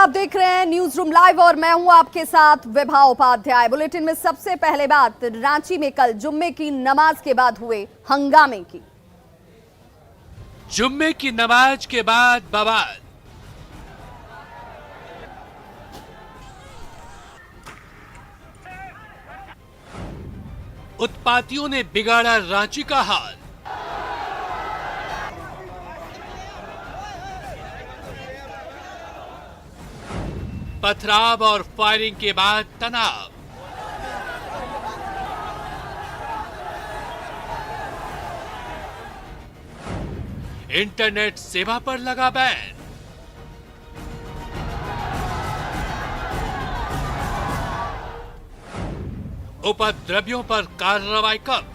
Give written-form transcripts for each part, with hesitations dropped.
आप देख रहे हैं न्यूज रूम लाइव और मैं हूं आपके साथ विभा उपाध्याय। बुलेटिन में सबसे पहले बात रांची में कल जुम्मे की नमाज के बाद हुए हंगामे की। जुम्मे की नमाज के बाद बवाल। उत्पातियों ने बिगाड़ा रांची का हाल। पथराव और फायरिंग के बाद तनाव। इंटरनेट सेवा पर लगा बैन। उपद्रवियों पर कार्रवाई कब?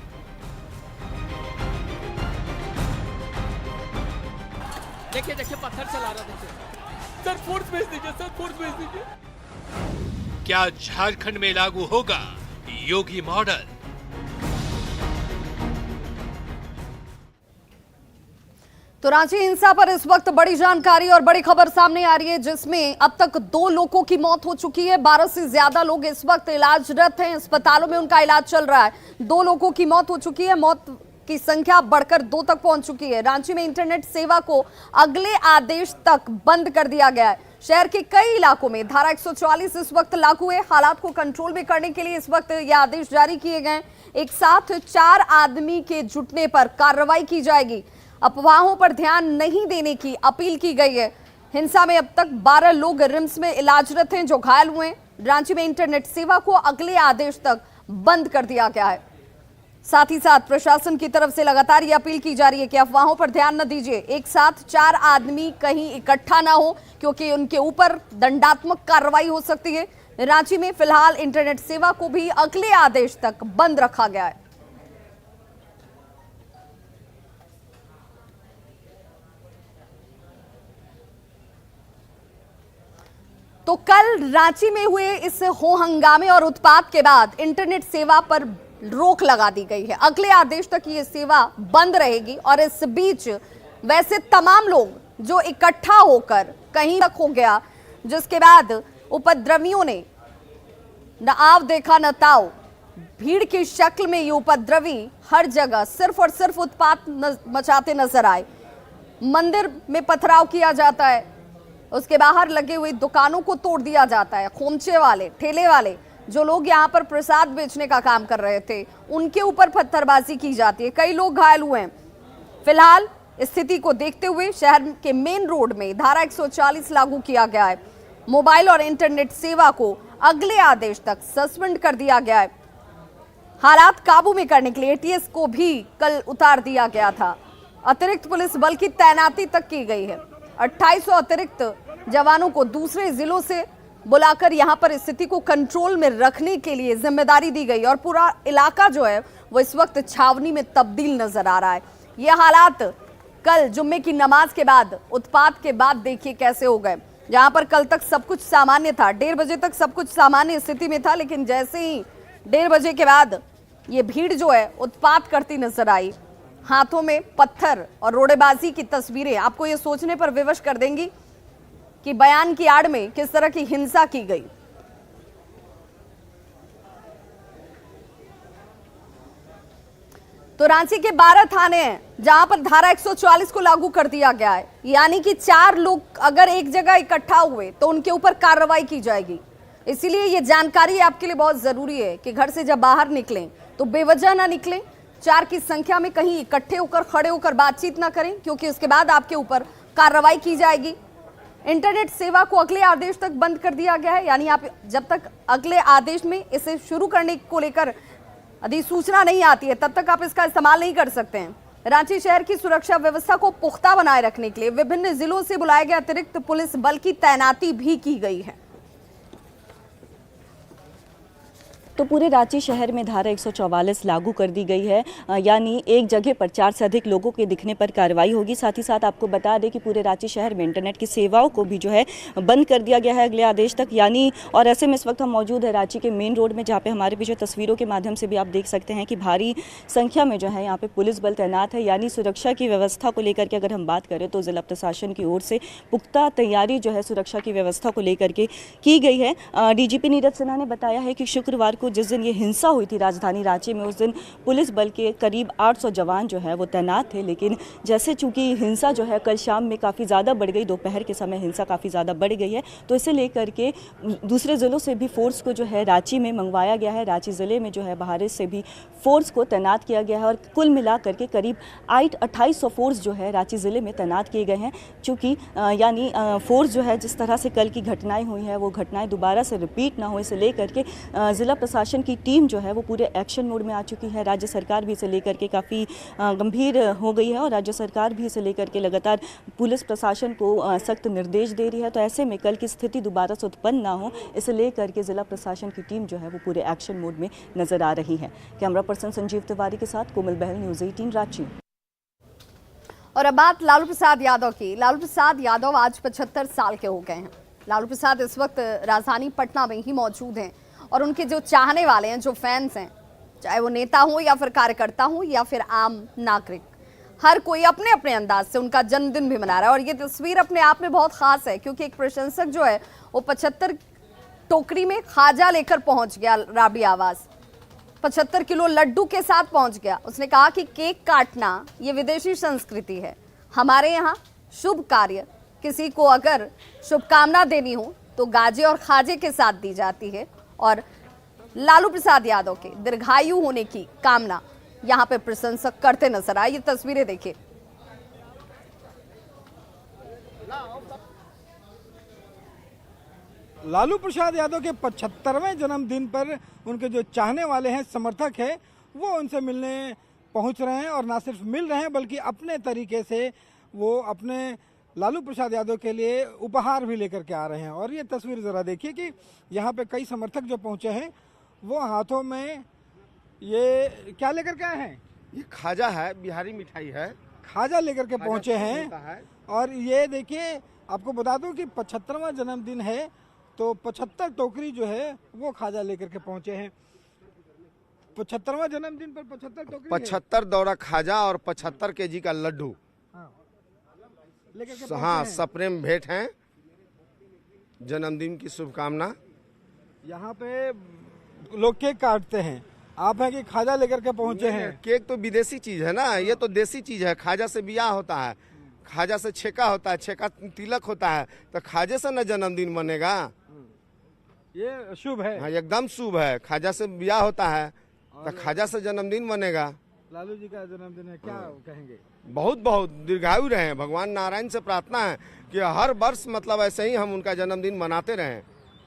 देखिए पत्थर चला रहा। देखिए सर, फोर्स भेज दीजिए सर, फोर्स भेज दीजिए। क्या झारखंड में लागू होगा योगी मॉडल? तो रांची हिंसा पर इस वक्त बड़ी जानकारी और बड़ी खबर सामने आ रही है, जिसमें अब तक 2 लोगों की मौत हो चुकी है। 12 से ज्यादा लोग इस वक्त इलाजरत हैं, अस्पतालों में उनका इलाज चल रहा है। 2 लोगों की मौत हो चुकी है, मौत की संख्या बढ़कर 2 तक पहुंच चुकी है। रांची में इंटरनेट सेवा को अगले आदेश तक बंद कर दिया गया है। शहर के कई इलाकों में धारा 144 इस वक्त लागू है। हालात को कंट्रोल में करने के लिए इस वक्त ये आदेश जारी किए गए। एक साथ 4 आदमी के जुटने पर कार्रवाई की जाएगी। अफवाहों पर ध्यान नहीं देने की अपील की गई है। हिंसा में अब तक 12 लोग रिम्स में इलाजरत हैं जो घायल हुए। रांची में इंटरनेट सेवा को अगले आदेश तक बंद कर दिया गया है। साथ ही साथ प्रशासन की तरफ से लगातार ये अपील की जा रही है कि अफवाहों पर ध्यान न दीजिए। एक साथ 4 आदमी कहीं इकट्ठा ना हो, क्योंकि उनके ऊपर दंडात्मक कार्रवाई हो सकती है। रांची में फिलहाल इंटरनेट सेवा को भी अगले आदेश तक बंद रखा गया है। तो कल रांची में हुए इस हो हंगामे और उत्पात के बाद इंटरनेट सेवा पर रोक लगा दी गई है। अगले आदेश तक ये सेवा बंद रहेगी। और इस बीच वैसे तमाम लोग जो इकट्ठा होकर कहीं तक हो गया, जिसके बाद उपद्रवियों ने न आव देखा न ताव, भीड़ की शक्ल में ये उपद्रवी हर जगह सिर्फ और सिर्फ उत्पात मचाते नजर आए। मंदिर में पथराव किया जाता है, उसके बाहर लगे हुई दुकानों को तोड़ दिया जाता है। खोमचे वाले, ठेले वाले, जो लोग यहाँ पर प्रसाद बेचने का काम कर रहे थे, उनके ऊपर पत्थरबाजी की जाती है। कई लोग घायल हुए हैं। फिलहाल स्थिति को देखते हुए शहर के मेन रोड में धारा 140 लागू किया गया है। मोबाइल और इंटरनेट सेवा को अगले आदेश तक सस्पेंड कर दिया गया है। हालात काबू में करने के लिए एटीएस को भी कल उतार दिया गया था। अतिरिक्त पुलिस बल की तैनाती तक की गई है। 2800 अतिरिक्त जवानों को दूसरे जिलों से बुलाकर यहां पर स्थिति को कंट्रोल में रखने के लिए जिम्मेदारी दी गई और पूरा इलाका जो है वो इस वक्त छावनी में तब्दील नजर आ रहा है। ये हालात कल जुम्मे की नमाज के बाद, उत्पात के बाद देखिए कैसे हो गए। जहां पर कल तक सब कुछ सामान्य था, 1:30 बजे तक सब कुछ सामान्य स्थिति में था, लेकिन जैसे ही 1:30 बजे के बाद ये भीड़ जो है उत्पात करती नजर आई। हाथों में पत्थर और रोड़ेबाजी की तस्वीरें आपको ये सोचने पर विवश कर देंगी कि बयान की आड़ में किस तरह की हिंसा की गई। तो रांची के 12 थाने हैं जहां पर धारा 144 को लागू कर दिया गया है। यानी कि 4 लोग अगर एक जगह इकट्ठा हुए तो उनके ऊपर कार्रवाई की जाएगी। इसीलिए ये जानकारी आपके लिए बहुत जरूरी है कि घर से जब बाहर निकलें तो बेवजह ना निकलें। 4 की संख्या में कहीं इकट्ठे होकर, खड़े होकर बातचीत ना करें, क्योंकि उसके बाद आपके ऊपर कार्रवाई की जाएगी। इंटरनेट सेवा को अगले आदेश तक बंद कर दिया गया है। यानी आप जब तक अगले आदेश में इसे शुरू करने को लेकर अधिसूचना नहीं आती है, तब तक आप इसका इस्तेमाल नहीं कर सकते हैं। रांची शहर की सुरक्षा व्यवस्था को पुख्ता बनाए रखने के लिए विभिन्न जिलों से बुलाए गए अतिरिक्त पुलिस बल की तैनाती भी की गई है। तो पूरे रांची शहर में धारा 144 लागू कर दी गई है, यानी एक जगह पर 4 से अधिक लोगों के दिखने पर कार्रवाई होगी। साथ ही साथ आपको बता दें कि पूरे रांची शहर में इंटरनेट की सेवाओं को भी जो है बंद कर दिया गया है अगले आदेश तक, यानी और ऐसे में इस वक्त हम मौजूद है रांची के मेन रोड में, जहाँ पे हमारे पीछे तस्वीरों के माध्यम से भी आप देख सकते हैं कि भारी संख्या में जो है यहाँ पे पुलिस बल तैनात है। यानी सुरक्षा की व्यवस्था को लेकर के अगर हम बात करें तो जिला प्रशासन की ओर से पुख्ता तैयारी जो है सुरक्षा की व्यवस्था को लेकर के की गई है। डीजीपी नीरज सिन्हा ने बताया है कि शुक्रवार को जिस दिन ये हिंसा हुई थी राजधानी रांची में, उस दिन पुलिस बल के करीब 800 जवान जो है वो तैनात थे, लेकिन जैसे चूंकि हिंसा जो है कल शाम में काफ़ी ज़्यादा बढ़ गई, दोपहर के समय हिंसा काफ़ी ज़्यादा बढ़ गई है, तो इसे लेकर के दूसरे ज़िलों से भी फोर्स को जो है रांची में मंगवाया गया है। रांची ज़िले में जो है बाहर से भी फोर्स को तैनात किया गया है और कुल मिला करके करीब 2800 फोर्स जो है रांची ज़िले में तैनात किए गए हैं। चूँकि यानी फोर्स जो है जिस तरह से कल की घटनाएं हुई हैं वो घटनाएं दोबारा से रिपीट ना हो, इसे लेकर के ज़िला प्रशासन की टीम जो है वो पूरे एक्शन मोड में आ चुकी है। राज्य सरकार भी इसे लेकर के काफ़ी गंभीर हो गई है और राज्य सरकार भी इसे लेकर के लगातार पुलिस प्रशासन को सख्त निर्देश दे रही है। तो ऐसे में कल की स्थिति दोबारा से उत्पन्न ना हो, इसे लेकर के ज़िला प्रशासन की टीम जो है वो पूरे एक्शन मोड में नजर आ रही है। कैमरा पर्सन संजीव तिवारी के साथ कोमल बहल, न्यूज़ 18 रांची। और अब बात लालू प्रसाद यादव की। लालू प्रसाद यादव आज 75 साल के हो गए हैं। लालू प्रसाद इस वक्त राजधानी पटना में ही मौजूद हैं और उनके जो चाहने वाले हैं, जो फैंस हैं, चाहे वो नेता हो या फिर कार्यकर्ता हो या फिर आम नागरिक, हर कोई अपने अपने अंदाज से उनका जन्मदिन भी मना रहा है। और ये तस्वीर अपने आप में बहुत खास है क्योंकि एक प्रशंसक जो है वो 75 टोकरी में खाजा लेकर पहुंच गया राबड़ी आवास, 75 किलो लड्डू के साथ पहुंच गया। उसने कहा कि केक काटना ये विदेशी संस्कृति है, हमारे यहाँ शुभ कार्य किसी को अगर शुभकामना देनी हो तो गाजे और खाजे के साथ दी जाती है। और लालू प्रसाद यादव के दीर्घायु होने की कामना यहाँ पे प्रशंसक करते नजर आए। ये तस्वीरें देखिए। लालू प्रसाद यादव के 75वें जन्मदिन पर उनके जो चाहने वाले हैं, समर्थक हैं, वो उनसे मिलने पहुंच रहे हैं और ना सिर्फ मिल रहे हैं बल्कि अपने तरीके से वो अपने लालू प्रसाद यादव के लिए उपहार भी लेकर के आ रहे हैं। और ये तस्वीर ज़रा देखिए कि यहाँ पे कई समर्थक जो पहुंचे हैं वो हाथों में ये क्या लेकर के आए हैं? ये खाजा है, बिहारी मिठाई है। खाजा लेकर के पहुंचे हैं। और ये देखिए, आपको बता दूं कि 75वां जन्मदिन है तो 75 टोकरी जो है वो खाजा लेकर के पहुंचे हैं। 75वां जन्मदिन पर 75 टोकरी, 75 दौरा खाजा और 75 केजी का लड्डू। हाँ, सप्रेम भेंट है, जन्मदिन की शुभकामना। यहाँ पे लोग केक काटते हैं, आप हैं कि खाजा लेकर के पहुंचे हैं? केक तो विदेशी चीज है ना, ये तो देसी चीज है। खाजा से ब्याह होता है, खाजा से छेका होता है, छेका तिलक होता है, तो खाजे से न जन्मदिन बनेगा। ये शुभ है। हाँ, एकदम शुभ है। खाजा से ब्याह होता है तो खाजा से जन्मदिन बनेगा। लालू जी का जन्मदिन है, क्या कहेंगे? बहुत बहुत दीर्घायु रहे। भगवान नारायण से प्रार्थना है कि हर वर्ष मतलब ऐसे ही हम उनका जन्मदिन मनाते रहें।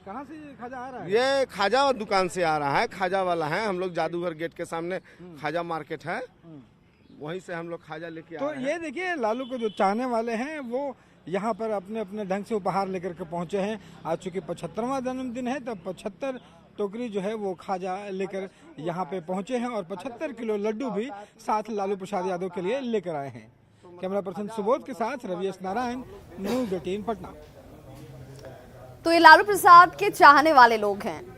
कहाँ से ये खाजा आ रहा है? ये खाजा दुकान से आ रहा है, खाजा वाला है। हम लोग जादूगर गेट के सामने खाजा मार्केट है, वहीं से हम लोग खाजा लेके तो ये देखिए, लालू को जो चाहने वाले हैं वो यहाँ पर अपने अपने ढंग से उपहार लेकर के पहुंचे हैं। आज चूंकि 75वां जन्मदिन है तब 75 टोकरी जो है वो खाजा लेकर यहाँ पे पहुंचे हैं और 75 किलो लड्डू भी साथ लालू प्रसाद यादव के लिए लेकर आए हैं। कैमरा पर्सन सुबोध के साथ रवि नारायण, न्यूज़ 18 पटना। तो ये लालू प्रसाद के चाहने वाले लोग हैं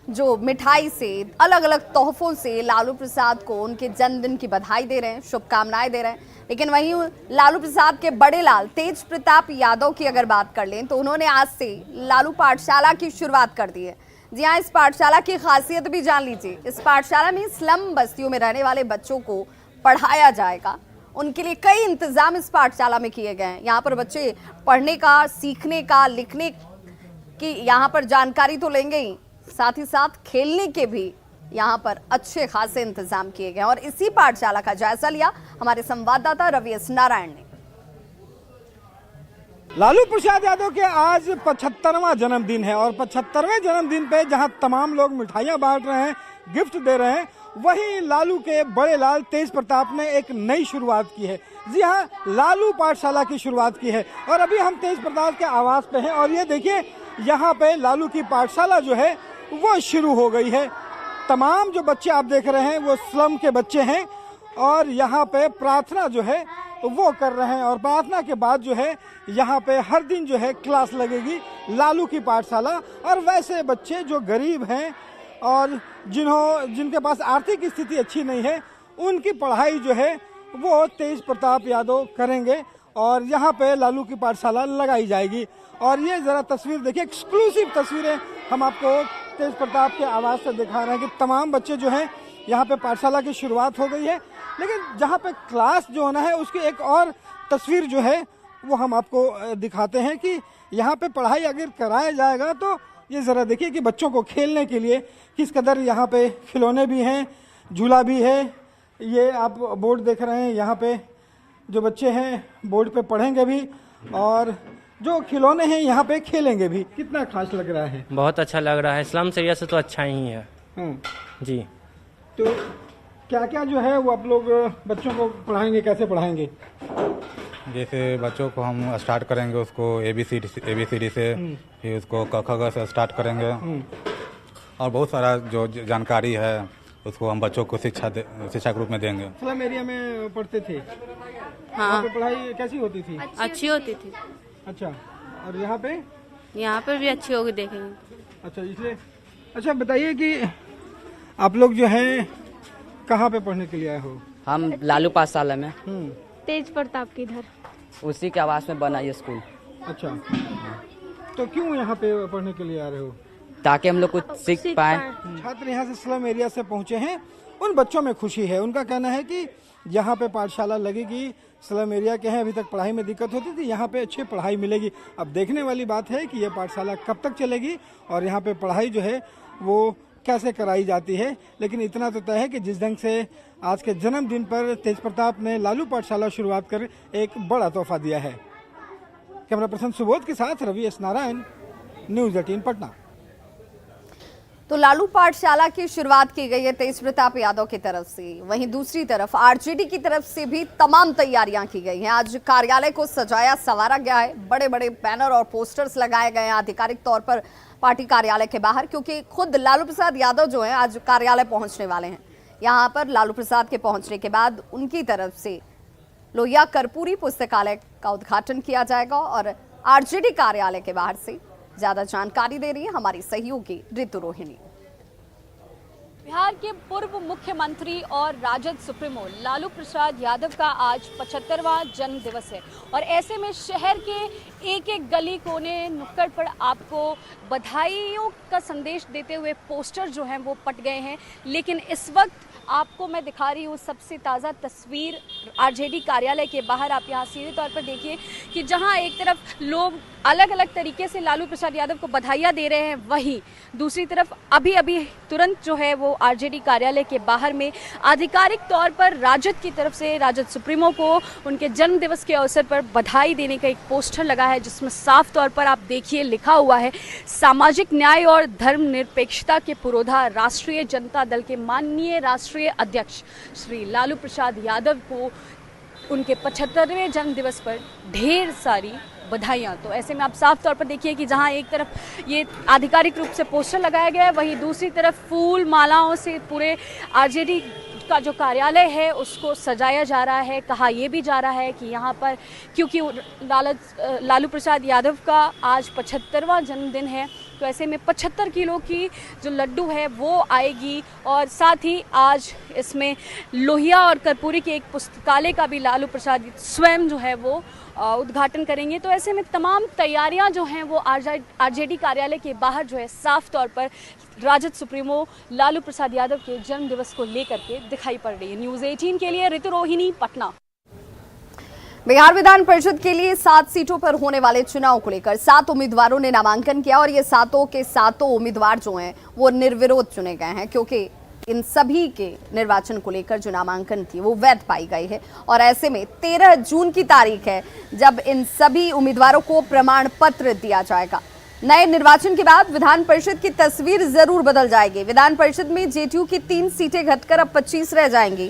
जो मिठाई से, अलग अलग तोहफों से लालू प्रसाद को उनके जन्मदिन की बधाई दे रहे हैं, शुभकामनाएं दे रहे हैं। लेकिन वहीं लालू प्रसाद के बड़े लाल तेज प्रताप यादव की अगर बात कर लें तो उन्होंने आज से लालू पाठशाला की शुरुआत कर दी है। जी हाँ, इस पाठशाला की खासियत भी जान लीजिए। इस पाठशाला में स्लम बस्तियों में रहने वाले बच्चों को पढ़ाया जाएगा। उनके लिए कई इंतजाम इस पाठशाला में किए गए हैं। यहाँ पर बच्चे पढ़ने का, सीखने का, लिखने की यहाँ पर जानकारी तो लेंगे ही, साथ ही साथ खेलने के भी यहाँ पर अच्छे खासे इंतजाम किए गए। और इसी पाठशाला का जायजा लिया हमारे संवाददाता रवि नारायण ने। लालू प्रसाद यादव के आज 75वां जन्मदिन है और 75वें जन्मदिन पे जहां तमाम लोग मिठाइयां बांट रहे हैं, गिफ्ट दे रहे हैं, वहीं लालू के बड़े लाल तेज प्रताप ने एक नई शुरुआत की है। जी हां, लालू पाठशाला की शुरुआत की है। और अभी हम तेज प्रताप के आवास पे हैं और ये देखिए, यहाँ पे लालू की पाठशाला जो है वो शुरू हो गई है। तमाम जो बच्चे आप देख रहे हैं वो स्लम के बच्चे हैं और यहाँ पे प्रार्थना जो है वो कर रहे हैं और प्रार्थना के बाद जो है यहाँ पे हर दिन जो है क्लास लगेगी लालू की पाठशाला। और वैसे बच्चे जो गरीब हैं और जिनके पास आर्थिक स्थिति अच्छी नहीं है उनकी पढ़ाई जो है वो तेज प्रताप यादव करेंगे और यहाँ पे लालू की पाठशाला लगाई जाएगी। और ये ज़रा तस्वीर देखिए, एक्सक्लूसिव तस्वीरें हम आपको तेज प्रताप के आवाज़ से दिखा रहे हैं कि तमाम बच्चे जो हैं यहाँ पे पाठशाला की शुरुआत हो गई है। लेकिन जहाँ पे क्लास जो होना है उसकी एक और तस्वीर जो है वो हम आपको दिखाते हैं कि यहाँ पे पढ़ाई अगर कराया जाएगा तो ये ज़रा देखिए कि बच्चों को खेलने के लिए किस कदर यहाँ पे खिलौने भी हैं, झूला भी है। ये आप बोर्ड देख रहे हैं, यहाँ पे जो बच्चे हैं बोर्ड पे पढ़ेंगे भी और जो खिलौने हैं यहाँ पे खेलेंगे भी। कितना खास लग रहा है? बहुत अच्छा लग रहा है। स्लम एरिया से तो अच्छा ही है जी। तो क्या क्या जो है वो आप लोग बच्चों को पढ़ाएंगे, कैसे पढ़ाएंगे? जैसे बच्चों को हम स्टार्ट करेंगे उसको ABCD से, फिर उसको क ख ग से स्टार्ट करेंगे और बहुत सारा जो जानकारी है उसको हम बच्चों को शिक्षा के रूप में देंगे। स्लम एरिया में पढ़ते थे? हाँ। वहाँ पे पढ़ाई कैसी होती थी? अच्छी होती थी। अच्छा, और यहाँ पे? यहाँ पर भी अच्छी होगी, देखेंगे। अच्छा, इसलिए अच्छा बताइए कि आप लोग जो हैं कहाँ पे पढ़ने के लिए आए हो? हम लालू पाठशाला में तेज प्रताप की इधर उसी के आवास में बना ये स्कूल। अच्छा, तो क्यों यहाँ पे पढ़ने के लिए आ रहे हो? ताकि हम लोग कुछ सीख पाए। छात्र यहाँ से स्लम एरिया से पहुँचे हैं, उन बच्चों में खुशी है। उनका कहना है कि यहाँ पे पाठशाला लगेगी, स्लम एरिया के हैं, अभी तक पढ़ाई में दिक्कत होती थी, यहाँ पे अच्छी पढ़ाई मिलेगी। अब देखने वाली बात है कि यह पाठशाला कब तक चलेगी और यहाँ पे पढ़ाई जो है वो कैसे कराई जाती है। लेकिन इतना तो तय है कि जिस ढंग से आज के जन्मदिन पर तेज प्रताप ने लालू पाठशाला शुरुआत कर एक बड़ा तोहफा दिया है। कैमरा पर्सन सुबोध के साथ रवि एस नारायण, न्यूज़ 18 पटना। तो लालू पाठशाला की शुरुआत की गई है तेज प्रताप यादव की तरफ से, वहीं दूसरी तरफ आरजेडी की तरफ से भी तमाम तैयारियां की गई हैं। आज कार्यालय को सजाया संवारा गया है, बड़े बड़े बैनर और पोस्टर्स लगाए गए हैं आधिकारिक तौर पर पार्टी कार्यालय के बाहर, क्योंकि खुद लालू प्रसाद यादव जो है आज कार्यालय पहुंचने वाले हैं। यहाँ पर लालू प्रसाद के पहुंचने के बाद उनकी तरफ से लोहिया कर्पूरी पुस्तकालय का उद्घाटन किया जाएगा और आरजेडी कार्यालय के बाहर से ज्यादा जानकारी दे रही है हमारी सहयोगी ऋतु रोहिणी। बिहार के पूर्व मुख्यमंत्री और राजद सुप्रीमो लालू प्रसाद यादव का आज 75वां जन्म दिवस है और ऐसे में शहर के एक एक गली कोने नुक्कड़ पर आपको बधाइयों का संदेश देते हुए पोस्टर जो हैं वो पट गए हैं। लेकिन इस वक्त आपको मैं दिखा रही हूँ सबसे ताज़ा तस्वीर आरजेडी कार्यालय के बाहर। आप यहाँ सीधे तौर पर देखिए कि जहाँ एक तरफ लोग अलग अलग तरीके से लालू प्रसाद यादव को बधाइयाँ दे रहे हैं, वहीं दूसरी तरफ अभी तुरंत जो है वो आरजेडी कार्यालय के बाहर में आधिकारिक तौर पर राजद की तरफ से राजद सुप्रीमो को उनके जन्म दिवस के अवसर पर बधाई देने का एक पोस्टर लगा है, जिसमें साफ तौर पर आप देखिए लिखा हुआ है, सामाजिक न्याय और धर्मनिरपेक्षता के पुरोधा राष्ट्रीय जनता दल के माननीय राष्ट्रीय अध्यक्ष श्री लालू प्रसाद यादव को उनके 75वें जन्म दिवस पर ढेर सारी बधाइयाँ। तो ऐसे में आप साफ तौर पर देखिए कि जहाँ एक तरफ ये आधिकारिक रूप से पोस्टर लगाया गया है, वहीं दूसरी तरफ फूल मालाओं से पूरे आरजेडी का जो कार्यालय है उसको सजाया जा रहा है। कहा यह भी जा रहा है कि यहाँ पर क्योंकि लालू प्रसाद यादव का आज 75वां जन्मदिन है, तो ऐसे में 75 किलो की जो लड्डू है वो आएगी और साथ ही आज इसमें लोहिया और कर्पूरी के एक पुस्तकालय का भी लालू प्रसाद स्वयं जो है वो उद्घाटन करेंगे। तो ऐसे में तमाम तैयारियां जो हैं वो आरजेडी कार्यालय के बाहर जो है साफ तौर पर राजद सुप्रीमो लालू प्रसाद यादव के जन्म दिवस को लेकर के दिखाई पड़ रही है। न्यूज़ 18 के लिए ऋतु रोहिणी, पटना। बिहार विधान परिषद के लिए 7 सीटों पर होने वाले चुनाव को लेकर 7 उम्मीदवारों ने नामांकन किया और ये सातों के सातों उम्मीदवार जो हैं वो निर्विरोध चुने गए हैं, क्योंकि इन सभी के निर्वाचन को लेकर जो नामांकन थी वो वैध पाई गई है। और ऐसे में 13 जून की तारीख है जब इन सभी उम्मीदवारों को प्रमाण पत्र दिया जाएगा। नए निर्वाचन के बाद विधान परिषद की तस्वीर जरूर बदल जाएगी। विधान परिषद में जेडीयू की 3 सीटें घटकर अब 25 रह जाएंगी।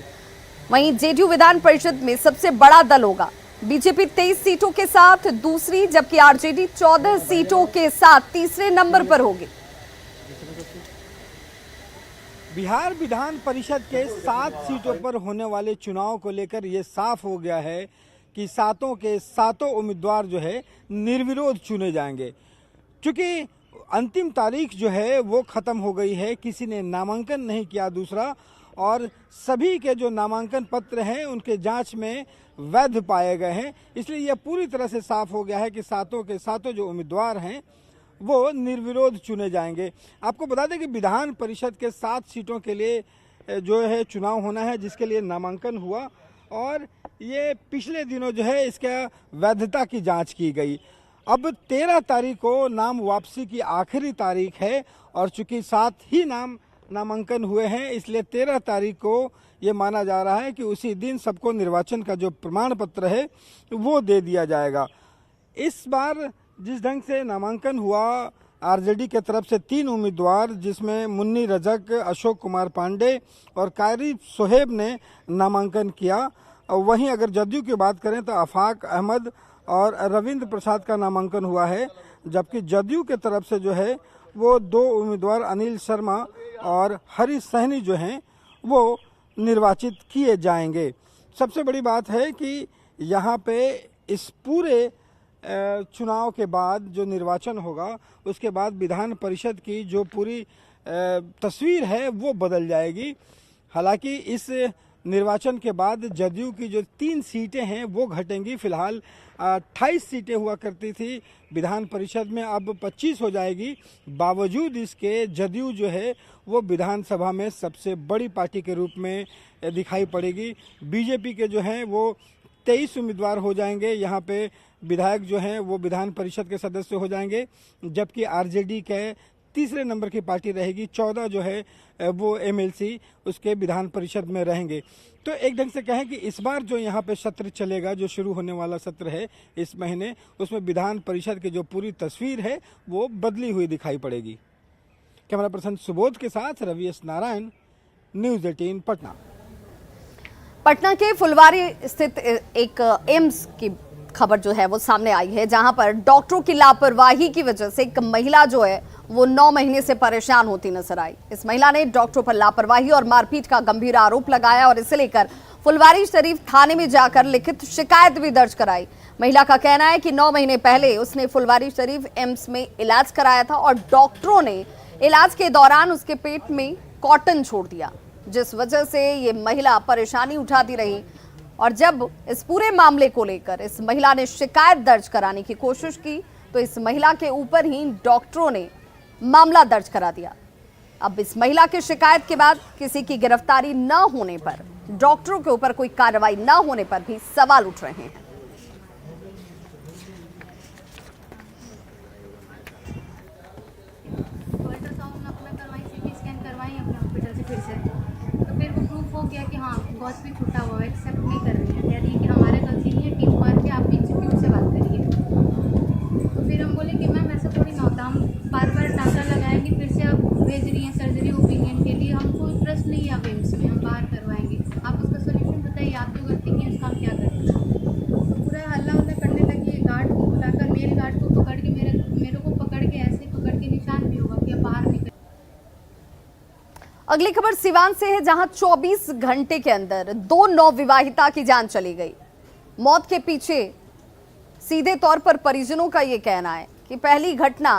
वहीं जेडीयू विधान परिषद में सबसे बड़ा दल होगा। बीजेपी 23 सीटों के साथ दूसरी, जबकि आरजेडी 14 सीटों के साथ तीसरे नंबर पर होगी। बिहार विधान परिषद के 7 सीटों पर होने वाले चुनाव को लेकर ये साफ हो गया है कि सातों के सातों उम्मीदवार जो है निर्विरोध चुने जाएंगे। क्योंकि अंतिम तारीख जो है वो ख़त्म हो गई है, किसी ने नामांकन नहीं किया दूसरा, और सभी के जो नामांकन पत्र हैं उनके जांच में वैध पाए गए हैं। इसलिए यह पूरी तरह से साफ हो गया है कि सातों के सातों जो उम्मीदवार हैं वो निर्विरोध चुने जाएंगे। आपको बता दें कि विधान परिषद के 7 सीटों के लिए जो है चुनाव होना है, जिसके लिए नामांकन हुआ, और ये पिछले दिनों जो है इसका वैधता की जांच की गई। अब 13 तारीख को नाम वापसी की आखिरी तारीख है, और चूंकि 7 ही नामांकन हुए हैं, इसलिए 13 तारीख को ये माना जा रहा है कि उसी दिन सबको निर्वाचन का जो प्रमाण पत्र है वो दे दिया जाएगा। इस बार जिस ढंग से नामांकन हुआ, आरजेडी के तरफ से 3 उम्मीदवार जिसमें मुन्नी रजक, अशोक कुमार पांडे और कारी सोहेब ने नामांकन किया। वहीं अगर जदयू की बात करें तो आफाक अहमद और रविंद्र प्रसाद का नामांकन हुआ है, जबकि जदयू के तरफ से जो है वो 2 उम्मीदवार अनिल शर्मा और हरीश सहनी जो हैं वो निर्वाचित किए जाएंगे। सबसे बड़ी बात है कि यहाँ पे इस पूरे चुनाव के बाद जो निर्वाचन होगा उसके बाद विधान परिषद की जो पूरी तस्वीर है वो बदल जाएगी। हालांकि इस निर्वाचन के बाद जदयू की जो 3 सीटें हैं वो घटेंगी। फिलहाल 28 सीटें हुआ करती थी विधान परिषद में, अब 25 हो जाएगी। बावजूद इसके जदयू जो है वो विधानसभा में सबसे बड़ी पार्टी के रूप में दिखाई पड़ेगी। बीजेपी के जो हैं वो 23 उम्मीदवार हो जाएंगे, यहाँ पे विधायक जो हैं वो विधान परिषद के सदस्य हो जाएंगे, जबकि आरजेडी के तीसरे नंबर की पार्टी रहेगी। 14 जो है वो एमएलसी उसके विधान परिषद में रहेंगे। तो एक ढंग से कहें कि इस बार जो यहाँ पे सत्र चलेगा, जो शुरू होने वाला सत्र है इस महीने, उसमें विधान परिषद की जो पूरी तस्वीर है वो बदली हुई दिखाई पड़ेगी। कैमरा पर्सन सुबोध के साथ रवि एस नारायण, न्यूज़ 18 पटना। पटना के फुलवारी स्थित एक एम्स की खबर जो है वो सामने आई है, जहां पर डॉक्टरों की लापरवाही की वजह से एक महिला जो है वो 9 महीने से परेशान होती नजर आई। इस महिला ने डॉक्टरों पर लापरवाही और मारपीट का गंभीर आरोप लगाया और इसे लेकर फुलवारी शरीफ थाने में जाकर लिखित शिकायत भी दर्ज कराई। महिला का कहना है कि 9 महीने पहले उसने फुलवारी शरीफ एम्स में इलाज कराया था और डॉक्टरों ने इलाज के दौरान उसके पेट में कॉटन छोड़ दिया, जिस वजह से ये महिला परेशानी उठाती रही। और जब इस पूरे मामले को लेकर इस महिला ने शिकायत दर्ज कराने की कोशिश की तो इस महिला के ऊपर ही डॉक्टरों ने मामला दर्ज करा दिया। अब इस महिला की शिकायत के बाद किसी की गिरफ्तारी न होने पर, डॉक्टरों के ऊपर कोई कार्रवाई न होने पर भी सवाल उठ रहे हैं। फिर वो प्रूफ हो गया कि हाँ गॉस भी छूटा हुआ है, एक्सेप्ट नहीं कर रही है, कह रही है कि हमारा गलती नहीं है, टीम वर्क है, आप इंस्टीट्यूट से बात करिए। तो फिर हम बोले कि मैम ऐसा थोड़ी ना होता, हम बार बार टाँका लगाएंगे, फिर से आप भेज रही हैं सर्जरी ओपिनियन के लिए, हमको इंटरेस्ट नहीं है आप एम्स में, हम बाहर करवाएंगे, आप उसका सोल्यूशन बताइए, आप जो गलती की उसका हम क्या करें। पूरा हल्ला उल्ला करने लगी, गार्ड को बुलाकर, मेल गार्ड को पकड़ के मेरे को पकड़ के ऐसे पकड़ के निशान भी होगा कि आप बाहर निकल। अगली खबर सिवान से है, जहां 24 घंटे के अंदर 2 नवविवाहिता की जान चली गई। मौत के पीछे सीधे तौर पर परिजनों का यह कहना है कि पहली घटना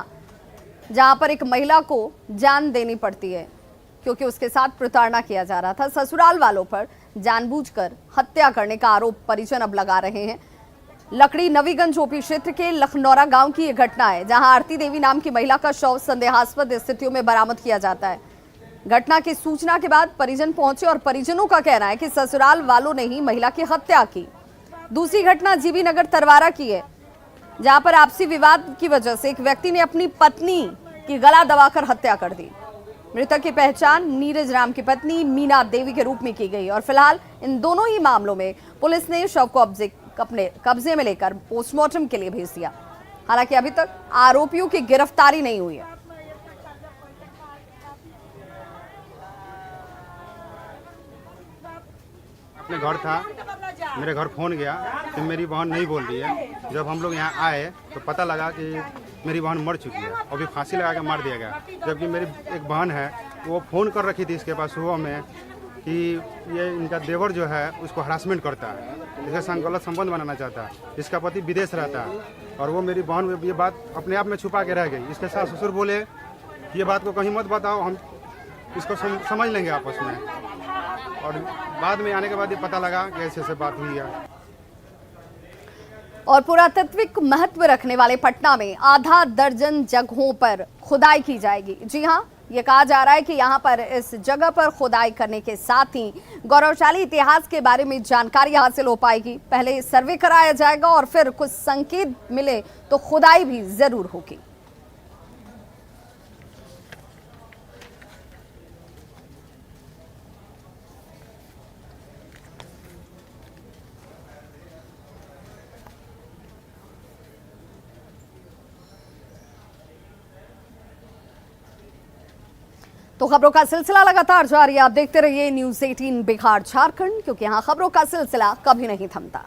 जहां पर एक महिला को जान देनी पड़ती है क्योंकि उसके साथ प्रताड़ना किया जा रहा था। ससुराल वालों पर जानबूझकर हत्या करने का आरोप परिजन अब लगा रहे हैं। लकड़ी नवीगंज ओपी क्षेत्र के लखनौरा गांव की यह घटना है, जहां आरती देवी नाम की महिला का शव संदेहास्पद स्थितियों में बरामद किया जाता है। घटना की सूचना के बाद परिजन पहुंचे और परिजनों का कहना है कि ससुराल वालों ने ही महिला की हत्या की। दूसरी घटना जीबी नगर तरवारा की है, जहां पर आपसी विवाद की वजह से एक व्यक्ति ने अपनी पत्नी की गला दबाकर हत्या कर दी। मृतक की पहचान नीरज राम की पत्नी मीना देवी के रूप में की गई और फिलहाल इन दोनों ही मामलों में पुलिस ने शव को अपने कब्जे में लेकर पोस्टमार्टम के लिए भेज दिया। हालांकि अभी तक आरोपियों की गिरफ्तारी नहीं हुई है। अपने घर था, मेरे घर फोन गया कि मेरी बहन नहीं बोल रही है। जब हम लोग यहाँ आए तो पता लगा कि मेरी बहन मर चुकी है और भी फांसी लगा के मार दिया गया। जबकि मेरी एक बहन है वो फ़ोन कर रखी थी इसके पास सुबह में कि ये इनका देवर जो है उसको हरासमेंट करता है, इसके संग गलत संबंध बनाना चाहता है, इसका पति विदेश रहता है और वो मेरी बहन ये बात अपने आप में छुपा के रह गई। इसके सास ससुर बोले ये बात को कहीं मत बताओ, हम इसको समझ लेंगे आपस में, और बाद में आने के बाद ये पता लगा कि ऐसे बात हुई है। और पुरातात्विक महत्व रखने वाले पटना में आधा दर्जन जगहों पर खुदाई की जाएगी। जी हां, ये कहा जा रहा है कि यहां पर इस जगह पर खुदाई करने के साथ ही गौरवशाली इतिहास के बारे में जानकारी हासिल हो पाएगी। पहले सर्वे कराया जाएगा और फिर कुछ संकेत मिले तो खुदाई भी जरूर होगी। तो खबरों का सिलसिला लगातार जारी है। आप देखते रहिए न्यूज़ 18 बिहार झारखंड, क्योंकि यहां खबरों का सिलसिला कभी नहीं थमता।